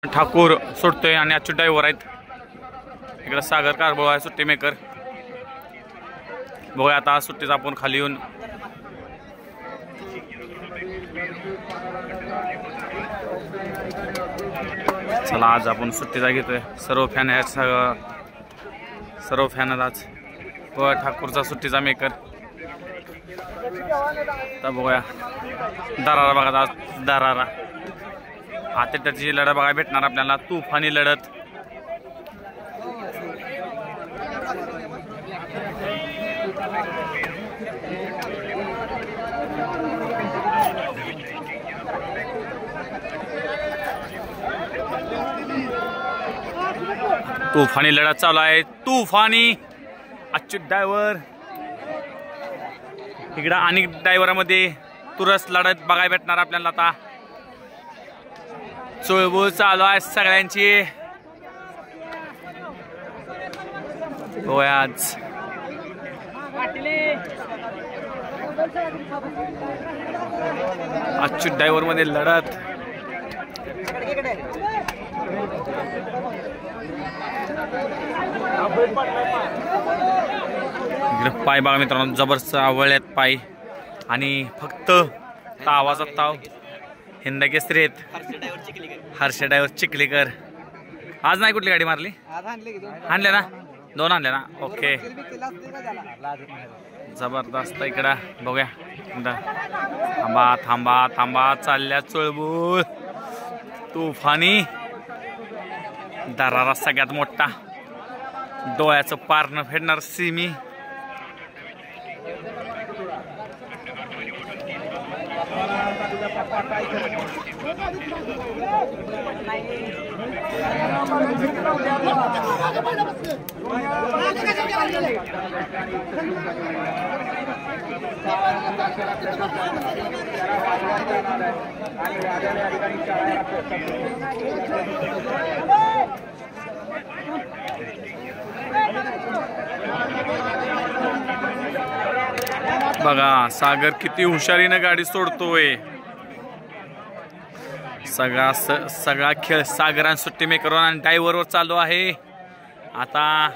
ठाकूर सुटतोय आणि अच्युत ड्रायव्हर आहेत. इकडे सागर कारभार आहे सुट्टी मेकर. बघूया आता सुट्टीचा आपण खाली येऊन चला आज आपण सुट्टीचा घेतोय. सर्व फॅन आहेत, सर्व फॅन आज ठाकूरचा सुट्टीचा मेकर. तर बघूया दरारा बघा, आज दरारा आतेची लढत बघायला भेटणार आपल्याला. तुफानी लढत. तुफानी लढत चालू आहे. तुफानी अच्युत ड्रायव्हर इकडं आणि ड्रायव्हरामध्ये तुरस लढत बघायला भेटणार आपल्याला. आता चुळबुळ चालू आहे सगळ्यांची. होय आज अच्युत ड्रायव्हर मध्ये लढत. पाय बघा मित्रांनो, जबरदस्त आवळ्यात पाय आणि फक्त तावाचा ताव. हिंद केसरी आहेत हर्ष ड्रायव्हर चिखलीकर. आज नाही कुठली गाडी मारली? आणल्या ना, दोन आणल्या ना. ओके जबरदस्त. इकडं बघूया थांबा थांबा थांबा चालल्या चुळबुळ. तुफानी दरारा सगळ्यात मोठा, डोळ्याचं पारणं फेडणार सिमी. बघा सागर किती हुशारीनं गाडी सोडतोय. सगळा खेळ सागरान सुट्टी मेकर आणि ड्रायव्हरवर चालू आहे. आता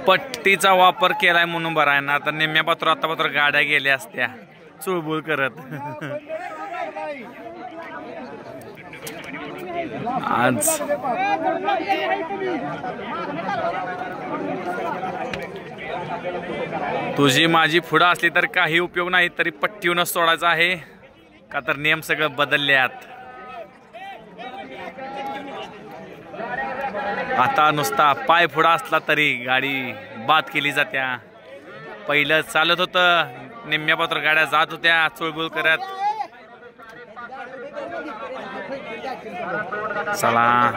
पट्टीचा वापर केलाय म्हणून बरं आहे ना. आता निम्म्या पात्र आता पात्र गाड्या गेल्या असत्या चुळबुळ करत. आज तुझी माझी पुढं असली तर काही उपयोग नाही, तरी पट्टीवूनच सोडायचं आहे का तर नियम सगळं बदलल्यात. आता नुसता पाय पुढा असला तरी गाडी बाद केली जात्या. पहिलं चालत होतं, निम्म्या पात्र गाड्या जात होत्या चुळबुळ करत. चला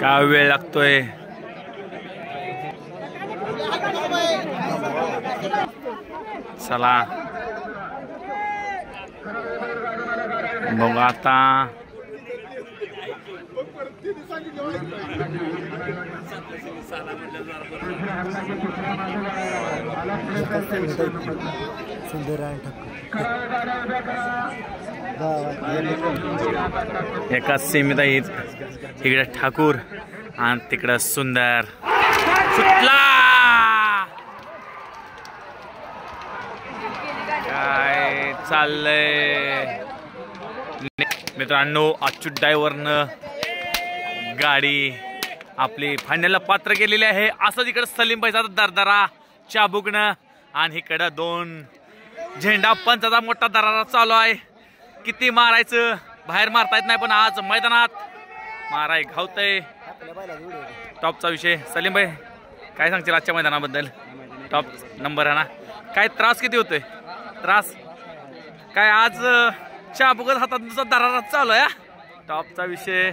काय वेळ लागतोय. चला बघू आता एका सीमित इकडे ठाकूर आणि तिकडं सुंदर सुटला. काय चाललंय मित्रांनो, अच्युत ड्रायव्हरनं गाडी आपली फायनलला पात्र केलेली आहे. असंच इकडे सलीम पैसा दरदरा चाबुकनं आणि इकडं दोन झेंडा पंचाचा मोठा दरारा चालू आहे. किती मारायचं, बाहेर मारता येत नाही, पण आज मैदानात माराय घावतंय. टॉपचा विषय सलीम भाई काय सांगतील आजच्या मैदानाबद्दल? टॉप नंबर आहे ना. काय त्रास किती होतोय? त्रास काय आज चाबुकच हातात दरारा चालू आहे. टॉपचा विषय